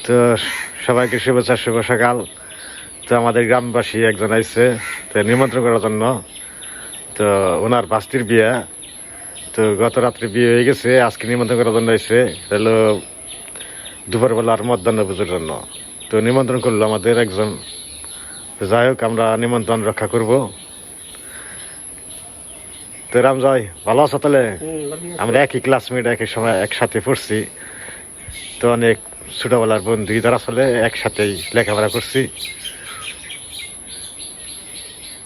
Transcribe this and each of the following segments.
তো সবাইকে শুভেচ্ছা, শুভ সকাল। তো আমাদের গ্রামবাসী একজন আইছে তো নিমন্ত্রণ করার জন্য। তো ওনার বাস্তির বিয়ে, তো গত রাত্রে বিয়ে হয়ে গেছে, আজকে নিমন্ত্রণ করার জন্য আইছে হলো দুপুরবেলার মধ্যাহ্ন ভোজের জন্য। তো নিমন্ত্রণ করলো আমাদের একজন। যাই হোক, আমরা নিমন্ত্রণ রক্ষা করব। তো রামজয়, ভালো আছো? তাহলে আমরা একই ক্লাসমেট, একই সময় একসাথে পড়ছি। তো অনেক ছোটবেলার বন্ধু, তারা আসলে একসাথেই লেখাপড়া করছি।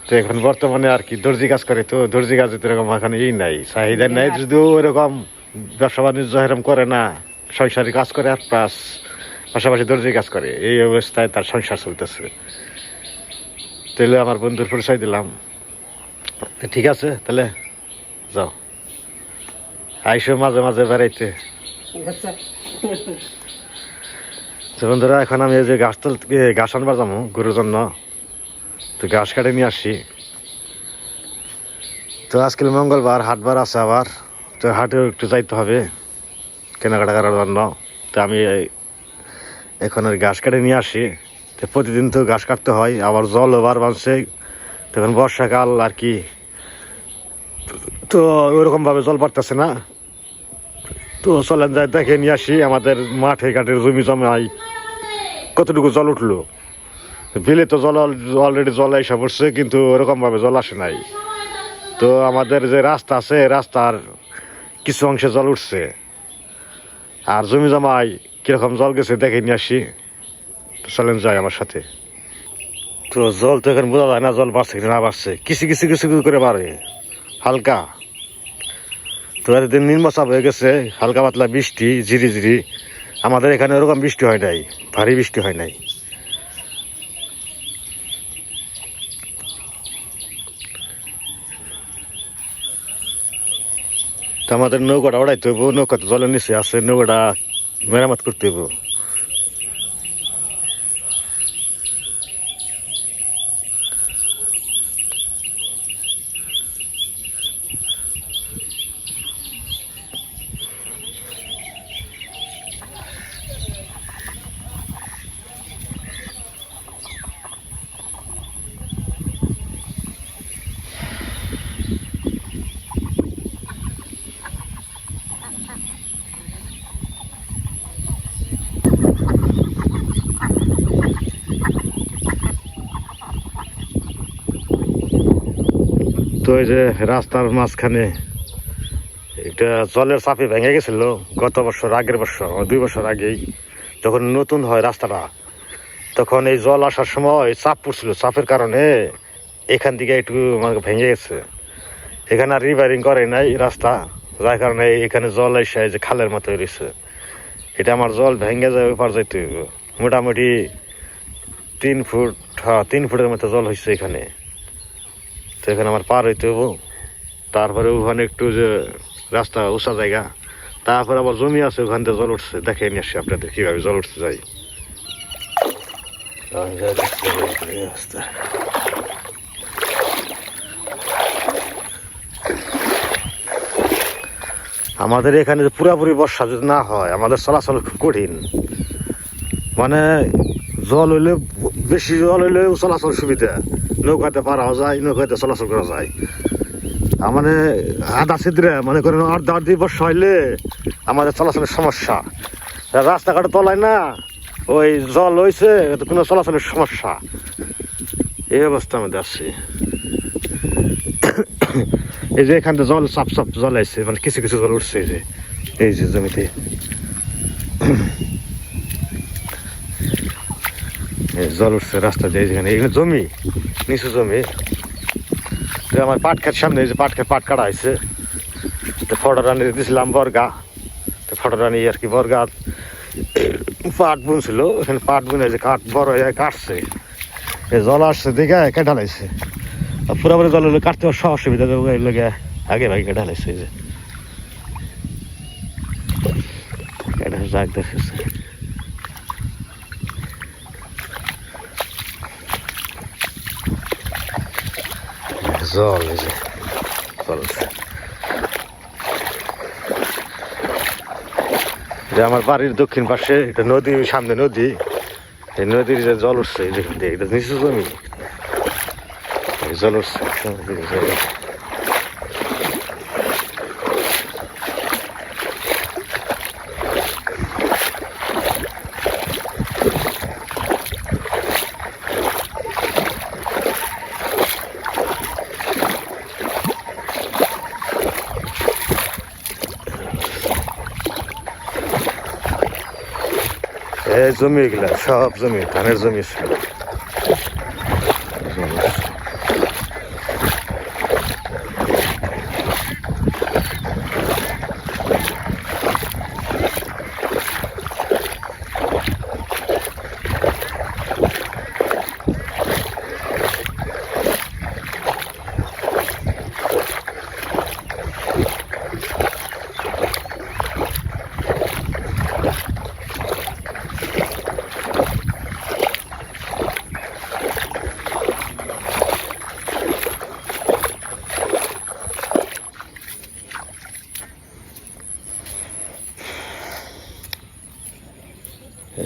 তো এখন বর্তমানে আর কি দর্জি কাজ করে। তো দর্জি কাজে তো এরকম এখন নাই, চাহিদা নাই, যদিও এরকম ব্যবসা বাণিজ্য এরকম করে না, সংসারী কাজ করে আর প্লাস পাশাপাশি দর্জি কাজ করে। এই অবস্থায় তার সংসার চলতেছে। তাহলে আমার বন্ধুর পরিচয় দিলাম। ঠিক আছে, তাহলে যাও, আইসো মাঝে মাঝে বেড়াইতে। তো বন্ধুরা, এখন আমি এই যে ঘাস আনবার যাবো গরুর জন্য। তো ঘাস কাটে নিয়ে আসি। তো আজকে মঙ্গলবার, হাটবার আছে আবার। তো হাটেও একটু যাইতে হবে কেনাকাটা করার জন্য। তো আমি এখন আর ঘাস কাটে নিয়ে আসি। তো প্রতিদিন তো ঘাস কাটতে হয়, আবার জল ওভার বাঁধছে। তখন বর্ষাকাল আর কি, তো ওরকমভাবে জল বাড়তেছে না। তো চলেন যাই দেখে নিয়ে আসি আমাদের মাঠে ঘাটের জমি জমায় কতটুকু জল উঠলো। বিলে তো জল অলরেডি জল এসে পড়ছে, কিন্তু ওরকমভাবে জল আসে নাই। তো আমাদের যে রাস্তা আছে, রাস্তার কিছু অংশে জল উঠছে, আর জমি জমায় কিরকম জল গেছে দেখে নিয়ে আসি। চলেন যাই আমার সাথে। তো জল তো এখন বোঝা যায় না, জল বাড়ছে কি না বাড়ছে, কিছু কিছু কিছু কিছু করে বাড়ে হালকা। তো এতদিন নিম্নচাপ হয়ে গেছে, হালকা পাতলা বৃষ্টি ঝিরি ঝিরি। আমাদের এখানে ওরকম বৃষ্টি হয় নাই, ভারী বৃষ্টি হয় নাই। তো আমাদের নৌকাটা ওড়াইতে হইব, নৌকা তো জলের নিচে আছে, নৌকাটা মেরামত করতে হইব। তো এই যে রাস্তার মাঝখানে এটা জলের চাপে ভেঙে গেছিল গত বছর, আগের বছর, 2 বছর আগেই যখন নতুন হয় রাস্তাটা। তখন এই জল আসার সময় চাপ পড়ছিল, চাপের কারণে এখান থেকে একটু মানে ভেঙে গেছে। এখানে আর রিপেয়ারিং করে নাই রাস্তা, যার কারণে এখানে জল এসে যে খালের মতো রয়েছে। এটা আমার জল ভেঙে যায়, ওপার যাইতে হইব। মোটামুটি 3 ফুট, 3 ফুটের মতো জল হয়েছে এখানে। তো এখানে আমার পার হইতে হবো। তারপরে ওখানে একটু যে রাস্তা উঁচা জায়গা, তারপরে আবার জমি আছে, ওখান থেকে জল উঠছে। দেখে নিয়ে আসি আপনাদের কিভাবে জল উঠতে যাই। আমাদের এখানে পুরাপুরি বর্ষা যদি না হয়, আমাদের চলাচল খুব কঠিন। মানে জল হইলে, বেশি জল হইলে চলাচল সুবিধা, নৌকাতে পারাও যায়, নৌকাতে চলাচল করা যায়। মানে আধা ছিদ্রে মনে করেন অর্ধি বর্ষা হইলে আমাদের চলাচলের সমস্যা। রাস্তাঘাটে তলায় না, ওই জল হয়েছে, কোনো চলাচলের সমস্যা। এই অবস্থা আমাদের আছে। এই যে এখান থেকে জল চাপ চাপ জল আসছে, মানে কিছু কিছু জল উঠছে এই যে জমিতে। জল উঠছে রাস্তা দিয়ে, যেখানে এখানে জমি, নিচু জমি। আমার পাট খেত সামনে, এই যে পাট কাটা হয়েছে। তো ফটো রানি দিয়েছিলাম বর্গা। তো ফটো রানি আর কি বর্গা পাট বুনছিল, এখানে পাট বুনে যে কাঠ বড় হয়ে কাটছে, এই জল আসছে দেখে কেটে লাগছে। পুরোপুরি জল হলে কাটতে অসুবিধা লেগে আগে ভাগে কেটে লাগছে। এই যে জাগ দেখেছে জল, এই যে জল। যে আমার বাড়ির দক্ষিণ পাশে এটা নদী, সামনে নদী, এই নদীর যে জল উঠছে যেখান থেকে, এটা নিচু জমি, জল উঠছে এই জমি, এগুলা সব জমি ধানের জমি ছিল।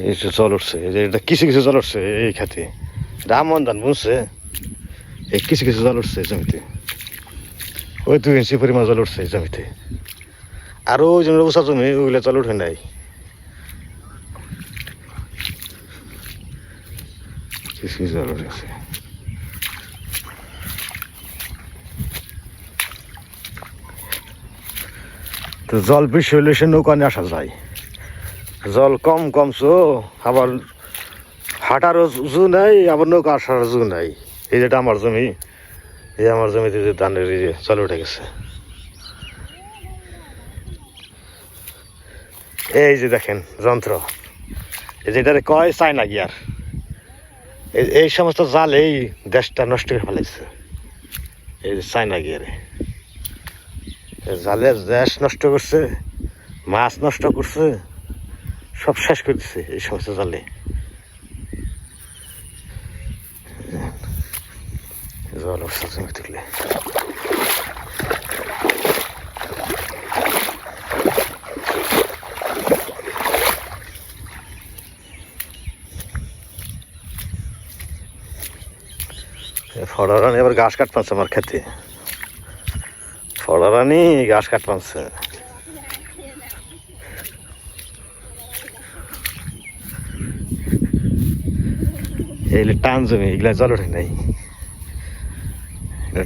এই যে জল উঠছে, এই যে এটা কিছু কিছু জল উঠছে এই খাতে, রামন ধান বুঝছে, এই কিছু কিছু জল উঠছে এই জমিতে, ওই 2 ইঞ্চি পরিমাণ জল উঠছে এই জমিতে। আর ওই জন্য উঁচা জমি ওইগুলো জল উঠে নাই, কিছু কিছু জল উঠেছে। তো জল বেশি হলে সে নৌকা নিয়ে আসা যায়, জল কম কমছো আবার হাঁটারও জু নাই, আবার নৌকা আসার জু নাই। এই যেটা আমার জমি, এই আমার জমিতে যে ধানের এই যে জল উঠে গেছে, এই যে দেখেন যন্ত্র, এই যেটারে কয় চায়না গিয়ার, এই সমস্ত জাল এই দেশটা নষ্ট করে ফেলাইছে। এই যে চায়না গিয়ারে জালের দেশ নষ্ট করছে, মাছ নষ্ট করছে, সব শেষ করে দিচ্ছে এই সমস্ত জালে। জল উঠছে জমি থেকে, ফড়ারানি এবার ঘাস কাট পাচ্ছে আমার খেতে, ফড়ারানি ঘাস কাট পাচ্ছে। এই টান জমি, এগুলা জল ওঠে নাই,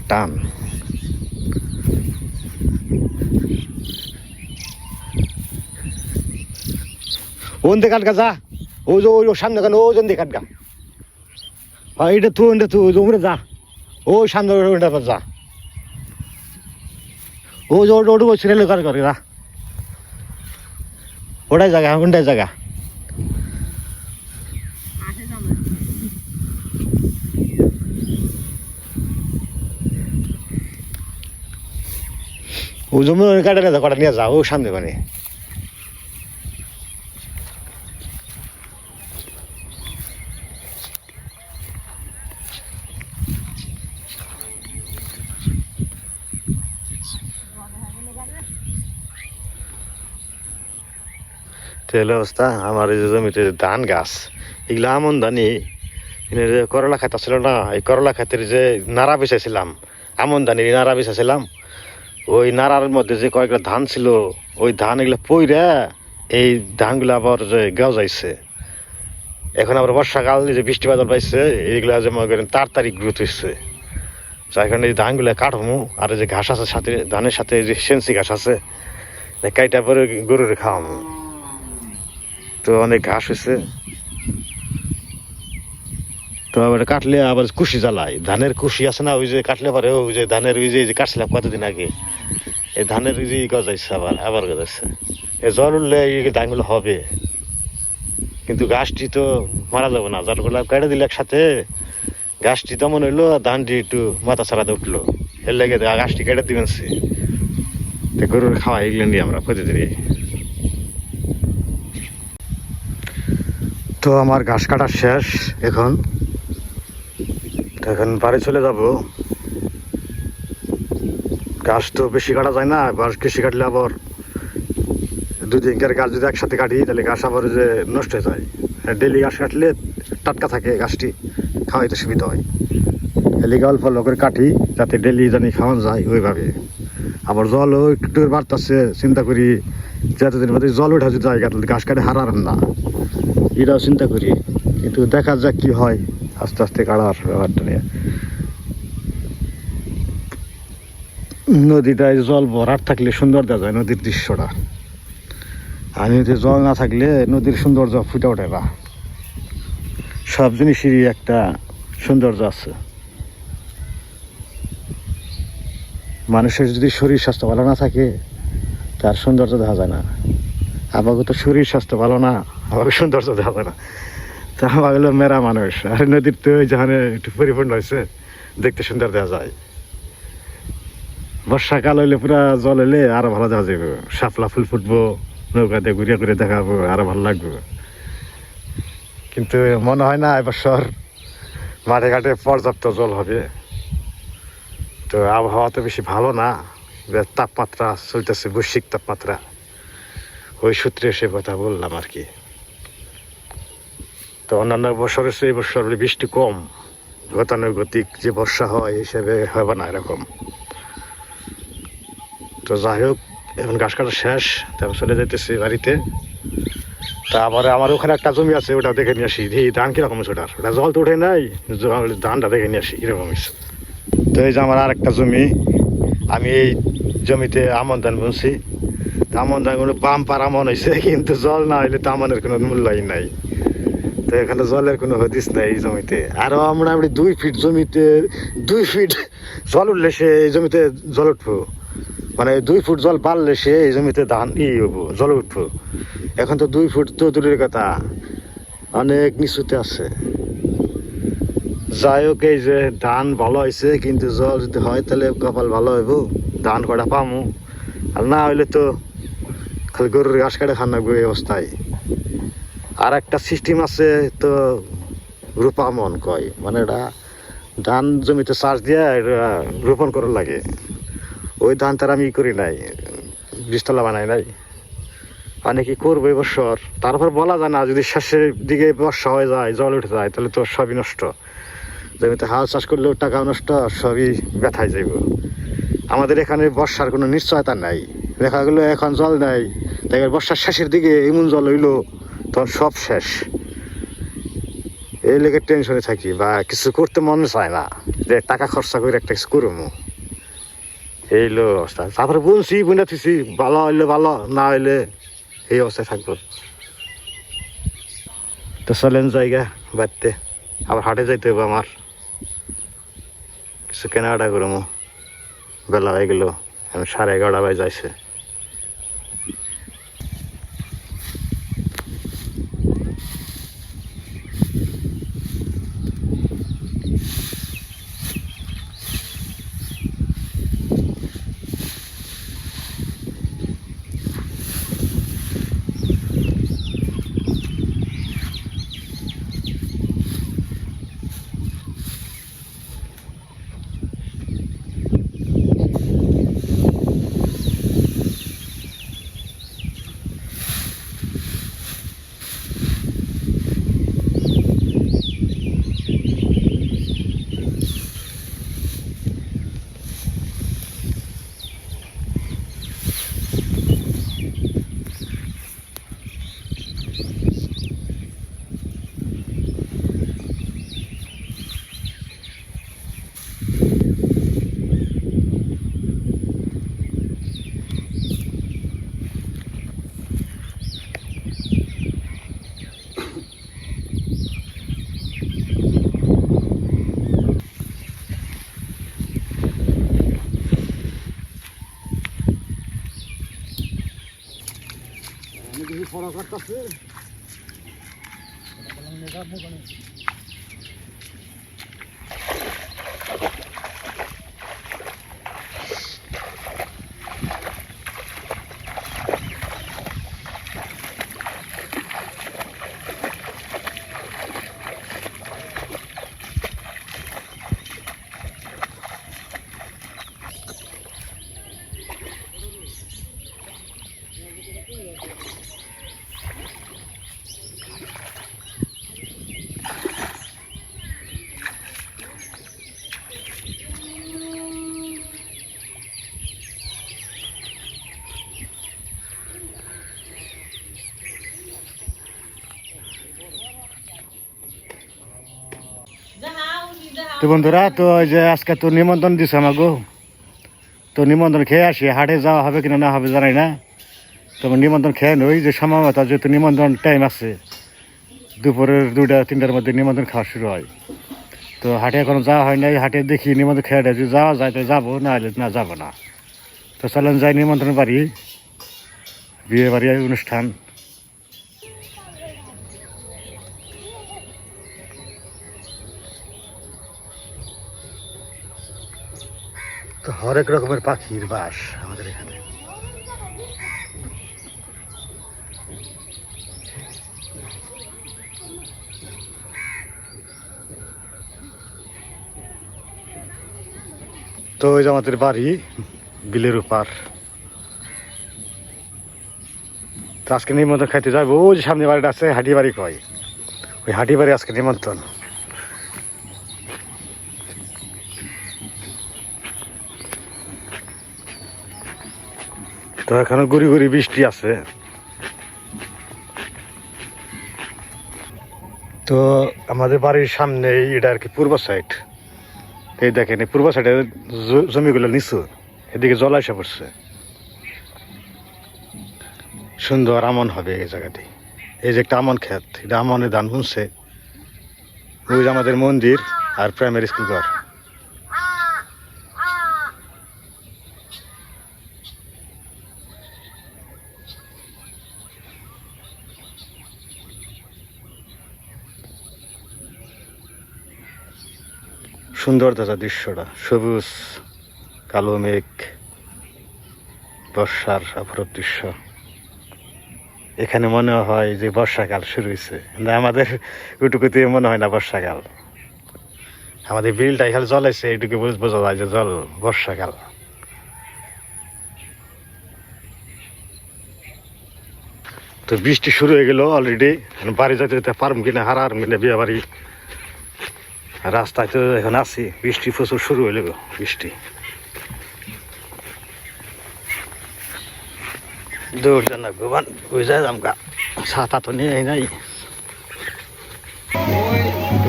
টান। ওন দিয়ে কাটগা যা, ওই যে ওই সামনে কেন ওজন দিয়ে কাটগা, হ্যাঁ এটা তুই ওমরে যা, ওই সামনে ওটা যা, ও যে ওটা ওই ছেড়ে কার করে যা, ওটাই জায়গা, ওটাই জায়গা। ও জমি কাটে না, কটা নিয়ে যা, ও সামনে মানে। তেল অবস্থা আমার এই যে জমিতে ধান গাছ, এগুলো আমন ধানি, করলা খাতা ছিল না, এই করলা খাতের যে নাড়া বেছাইছিলাম, আমন ধানের নাড়া বেছাইছিলাম, ওই নাড়ার মধ্যে যে কয়েকটা ধান ছিল, ওই ধান এগুলো পইরা এই ধানগুলো আবার যে গজাইছে। এখন আবার বর্ষাকাল যে বৃষ্টি বাদল পাইছে, এইগুলা যে মনে করেন তাড়াতাড়ি গ্রোথ হচ্ছে, যার কারণে এই ধানগুলো কাটবো। আর যে ঘাস আছে সাথে, ধানের সাথে যে সেন্সি ঘাস আছে, কাইটা পরে গরুরে খাওয়াবো। তো অনেক ঘাস হয়েছে, তো আবার কাটলে আবার কুশি জ্বালায়, ধানের কুশি আছে না, ওই যে কাটলে পরে ওই যে ধানের ওই যে কাটছিলাম কতদিন আগে, এই ধানের ওই যে গজাইছে, আবার গজাইছে। এই জল উঠলে এই ধানগুলো হবে, কিন্তু গাছটি তো মারা যাবে না, জলগুলো কেটে দিলে একসাথে, গাছটি তেমন হইলো, ধানটি একটু মাথা ছাড়াতে উঠলো, এর লেগে গাছটি কেটে দিবেন, গরুর খাওয়া এগুলো নিয়ে আমরা প্রতিদিনই। তো আমার ঘাস কাটা শেষ, এখন বাড়ি চলে যাব। ঘাস তো বেশি কাটা যায় না, ঘাস বেশি কাটলে আবার দুই দিনকার গাছ যদি একসাথে কাটি তাহলে গাছ আবার যে নষ্ট হয়ে যায়। ডেলি গাছ কাটলে টাটকা থাকে গাছটি, খাওয়াইতে সুবিধা হয়। এলিগে অল্প অল্প করে কাটি যাতে ডেলি জানি খাওয়ানো যায় ওইভাবে। আবার জলও একটু বাড়তেছে, চিন্তা করি যে এতদিন মধ্যে জল উঠা যদি যায় তাহলে গাছ কাটে হারাবেন না, এটাও চিন্তা করি। কিন্তু দেখা যাক কি হয় আস্তে আস্তে কাটার ব্যাপারটা নিয়ে। নদীটায় জল ভরাট থাকলে সুন্দর দেখা যায় নদীর দৃশ্যটা, আর নদীতে জল না থাকলে নদীর সৌন্দর্য ফুটে ওঠে না। সব জিনিসেরই একটা সৌন্দর্য আছে। মানুষের যদি শরীর স্বাস্থ্য ভালো না থাকে তার সৌন্দর্য দেখা যায় না। আমাকে তো শরীর স্বাস্থ্য ভালো না, আমাকে সৌন্দর্য দেখা যায় না। তা আমার হলো মেরা মানুষ, আর নদীর তো যেখানে একটু পরিপূর্ণ হয়েছে দেখতে সুন্দর দেখা যায়। বর্ষাকাল হইলে পুরা জল হইলে আরো ভালো দেখা যাবে, শাপলা ফুল ফুটবো, নৌকাতে ঘুরিয়ে ঘুরে দেখাবো, আরো ভালো লাগবে। কিন্তু মনে হয় না এবছর মাঠে ঘাটে পর্যাপ্ত জল হবে। তো আবহাওয়া তো বেশি ভালো না, তাপমাত্রা চলতেছে বৈশ্বিক তাপমাত্রা, ওই সূত্রে সে কথা বললাম আর কি। তো অন্যান্য বছরের চেয়ে বছর বৃষ্টি কম, গতানুগতিক যে বর্ষা হয় হিসেবে হবে না এরকম। তো যাই হোক, এখন ঘাস কাটা শেষ, তারপর চলে যাইতেছি বাড়িতে। তা আবার আমার ওখানে একটা জমি আছে, ওটা দেখে নিয়ে আসি, এই ধান কিরকম হয়েছে ওটার, ওটা জল তো উঠে নাই, ধানটা দেখে নিয়ে আসি কিরকম হয়েছে। তো এই যে আমার আর একটা জমি, আমি এই জমিতে আমন ধান বুনছি। আমন ধানগুলো বাম্পার আমন হয়েছে, কিন্তু জল না হইলে তো আমনের কোনো মূল্যই নাই। তো এখানে জলের কোনো হদিস নাই এই জমিতে। আরও আমরা 2 ফিট জমিতে 2 ফিট জল উঠলে সে এই জমিতে জল উঠবো, মানে 2 ফুট জল বাড়লে সে এই জমিতে ধান হবো, জল উঠবো। এখন তো 2 ফুট তো দূরের কথা, অনেক নিচুতে আছে। যাই হোক, এই যে ধান ভালো হয়েছে, কিন্তু জল যদি হয় তাহলে কপাল ভালো হইব, ধান কটা পামু। আর না হইলে তো খালি গরুর ঘাস কাটে খান লাগবে এই অবস্থায়। আর একটা সিস্টেম আছে তো, রূপামন কয়, মানে এটা ধান জমিতে চাষ দিয়ে রোপণ করার লাগে। ওই ধান তার আমি করি নাই, বীজতলা বানাই নাই, অনেকে করবো এবছর। তারপর বলা যায় না, যদি শেষের দিকে বর্ষা হয়ে যায়, জল উঠে যায়, তাহলে তো সবই নষ্ট। জমিতে হাল চাষ করলেও টাকাও নষ্ট, সবই ব্যথায় যাইব। আমাদের এখানে বর্ষার কোনো নিশ্চয়তা নাই, দেখা গেলো এখন জল নেই, দেখে বর্ষার শেষের দিকে এমন জল হইলো তখন সব শেষ। এই লেগে টেনশনে থাকি, বা কিছু করতে মনে চায় না, যে টাকা খরচা করে একটা কিছু করবো, এই লো অবস্থা। তারপরে বলছি বুঝা থুছি, ভালো হইলে ভালো, না হইলে এই অবস্থায় থাকবো। তো চলেন জায়গা বাড়তে, আবার হাটে যাইতে হবে আমার, কিছু কেনাকাটা করবো। বেলা হয়ে গেল, আমি 11:30 বাজে যাইছে। ফড়া কাটতেছে। তো বন্ধুরা, তো ওই যে আজকে তো নিমন্ত্রণ দিছে আমাকে, তো নিমন্ত্রণ খেয়ে আসি। হাটে যাওয়া হবে কিনা না হবে জানাই না, তো নিমন্ত্রণ খেয়ে নই যে সম্ভবত, যেহেতু নিমন্ত্রণ টাইম আছে দুপুরের 2টা-3টার মধ্যে নিমন্ত্রণ খাওয়া শুরু হয়। তো হাটে এখনো যাওয়া হয় নাই, হাটে দেখি নিমন্ত্রণ খেয়ে যদি যাওয়া যায় তো যাবো, না হলে না যাবো না। তো চলেন যাই নিমন্ত্রণ বাড়ি, বিয়ে বাড়ি অনুষ্ঠান। তো হরেক রকমের পাখির বাস আমাদের এখানে। তো ওই যে আমাদের বাড়ি বিলের ওপার। তো আজকে নিমন্ত্রণ খাইতে যাবো, ওই যে সামনে বাড়িটা আছে, হাটি বাড়ি কয়, ওই হাটি বাড়ি আজকে নিমন্ত্রণ। তো এখনো গুড়ি গুড়ি বৃষ্টি আছে। তো আমাদের বাড়ির সামনে এটা আর কি পূর্ব সাইড। এই দেখেন, এই পূর্ব সাইডে জমিগুলো নিচু, এদিকে জল এসে পড়ছে। সুন্দর আমন হবে এই জায়গাটি। এই যে একটা আমন ক্ষেত, এটা আমনের ধান বুনছে। ওই যে আমাদের মন্দির আর প্রাইমারি স্কুল ঘর। সুন্দর দাদা দৃশ্যটা, সবুজ কালো মেঘ, বর্ষার অপরূপ দৃশ্য। এখানে মনে হয় যে বর্ষাকাল শুরু হয়েছে, কিন্তু আমাদের ওইটুকুতে মনে হয় না বর্ষাকাল। আমাদের বিলটা এখানে জল আছে, এইটুকু বোঝা যায় যে জল বর্ষাকাল। তো বৃষ্টি শুরু হয়ে গেল অলরেডি। বাড়ি যাইতে যেতে পারম কিনা, হারার কিনা বিয়ে বাড়ি। রাস্তায় তো এখন আছি, বৃষ্টি প্রচুর শুরু হয়ে গেল বৃষ্টি। দৌড় যান না গোবান, ওই যায় আমগা ছাতা তো নিয়ে নাই।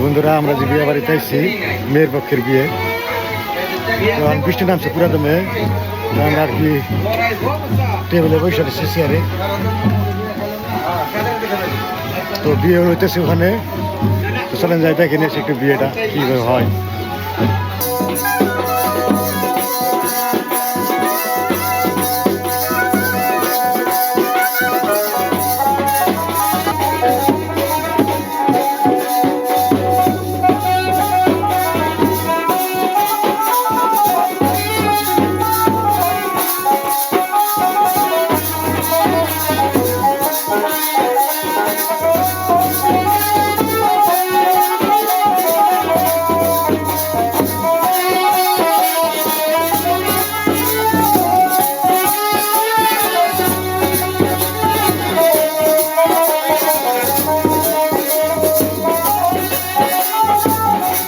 বন্ধুরা, আমরা যে বিয়ে বাড়িতে আইছি, মেয়ের পক্ষের বিয়ে। তো বৃষ্টি নামছে পুরা দমে, আমরা আর কি টেবিলে বসে আছি চেয়ারে। তো বিয়ে হইতেছে ওখানে, তো চলেন যাই দেখে নিয়েছি একটু বিয়েটা কীভাবে হয়।